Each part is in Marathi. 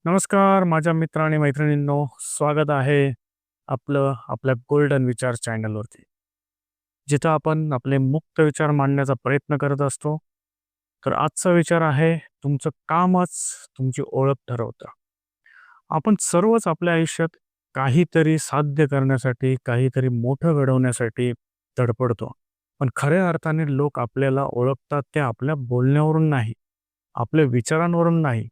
नमस्कार माझ्या मित्र आणि मैत्रिणींनो, स्वागत आहे आपलं आपल्या गोल्डन विचार चॅनलवरती. जिथं आपण आपले मुक्त विचार मांडण्याचा प्रयत्न करत असतो. तर आजचा विचार आहे, तुमचं कामच तुमची ओळख ठरवतं. आपण सर्वच आपल्या आयुष्यात काहीतरी साध्य करण्यासाठी, काहीतरी मोठं घडवण्यासाठी धडपडतो. पण खऱ्या अर्थाने लोक आपल्याला ओळखतात ते आपल्या बोलण्यावरून नाही, आपल्या विचारांवरून नाही,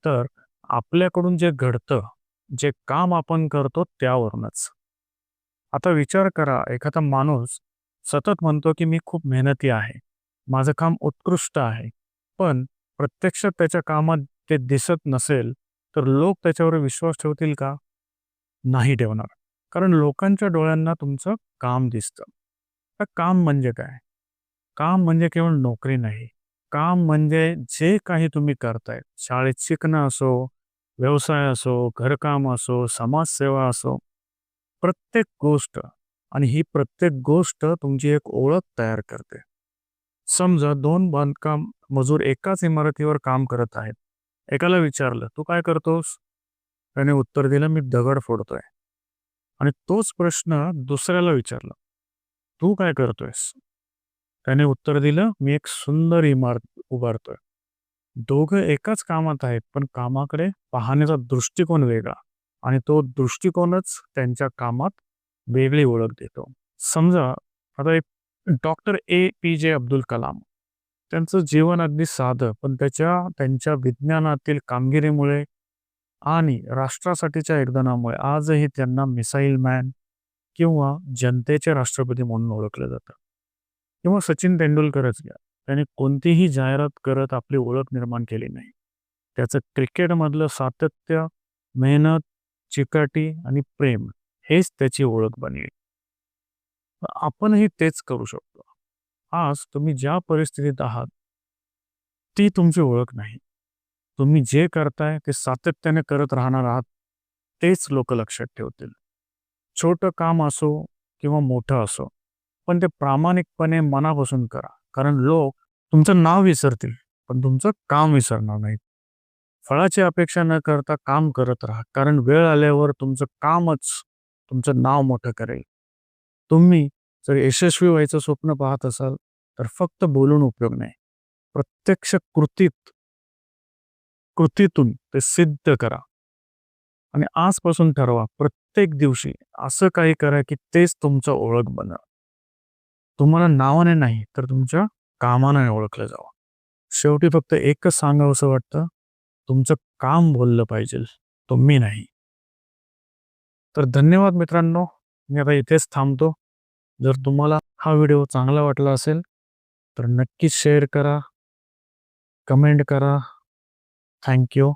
तर आपल्याकडून जे घडतं, जे काम आपण करतो त्यावरूनच. आता विचार करा, एखादा माणूस सतत म्हणतो, की मी खूप मेहनती आहे. माझं काम उत्कृष्ट आहे. पण प्रत्यक्षात त्याच्या कामात ते दिसत नसेल, तर लोक त्याच्यावर विश्वास ठेवतील का? नाही ठेवणार. कारण लोकांच्या डोळ्यांना तुमचं काम दिसतं. तर काम म्हणजे काय? काम म्हणजे केवळ नोकरी नाही. काम म्हणजे जे काही तुम्ही करताय, शाळेत शिकणं असो, व्यवसाय असो, घरकाम असो, समाजसेवा असो, प्रत्येक गोष्ट आणि ही प्रत्येक गोष्ट तुमची एक ओळख तयार करते. समजा 2 बांधकाम मजूर एकाच इमारतीवर काम करत आहेत. एकाला विचारलं, "तू काय करतोस?" त्याने उत्तर दिलं, "मी दगड फोडतोय." आणि तोच प्रश्न दुसऱ्याला विचारला, "तू काय करतोयस?" त्याने उत्तर दिलं, "मी एक सुंदर इमारत उभारतोय." दोघं एकाच कामात आहेत, पण कामाकडे पाहण्याचा दृष्टिकोन वेगळा आणि तो दृष्टिकोनच त्यांच्या कामात वेगळी ओळख देतो. समजा आता एक डॉक्टर ए.पी.जे. अब्दुल कलाम. त्यांचं जीवन अगदी साधं, पण त्यांच्या विज्ञानातील कामगिरीमुळे आणि राष्ट्रासाठीच्या योगदानामुळे आजही त्यांना मिसाईल मॅन किंवा जनतेचे राष्ट्रपती म्हणून ओळखलं जातं. किंवा सचिन तेंडुलकरच घ्या. त्याने कोणतीही जाहिरात करत आपली ओळख निर्माण केली नाही. त्याचं क्रिकेटमधलं सातत्य, मेहनत, चिकाटी आणि प्रेम हेच त्याची ओळख बनली. आपणही तेच करू शकतो. आज तुम्ही ज्या परिस्थितीत आहात, ती तुमची ओळख नाही. तुम्ही जे करताय ते सातत्याने करत राहणार आहात, तेच लोकं लक्षात ठेवतील. छोटं काम असो किंवा मोठं असो, पण ते प्रामाणिकपणे मनापासून करा. कारण लोक तुमचं नाव विसरतील, पण तुमचं काम विसरणार नाहीत. फळाची अपेक्षा न करता काम करत राहा. कारण वेळ आल्यावर तुमचं कामच तुमचं नाव मोठं करेल. तुम्ही जर यशस्वी व्हायचं स्वप्न पाहत असाल, तर फक्त बोलून उपयोग नाही. प्रत्यक्ष कृतीतून ते सिद्ध करा. आणि आजपासून ठरवा, प्रत्येक दिवशी असं काही करा, की तेच तुमचं ओळख बना. तुम्हाला नावाने नाही, तर तुमच्या कामाने ओळखलं जावं. शेवटी फक्त एकच सांगावसं वाटतं, तुमचं काम बोललं पाहिजे, तुम्ही नाही. तर धन्यवाद मित्रांनो. मी आता इथेच थांबतो. जर तुम्हाला हा व्हिडिओ चांगला वाटला असेल, तर नक्कीच शेअर करा, कमेंट करा. Thank you.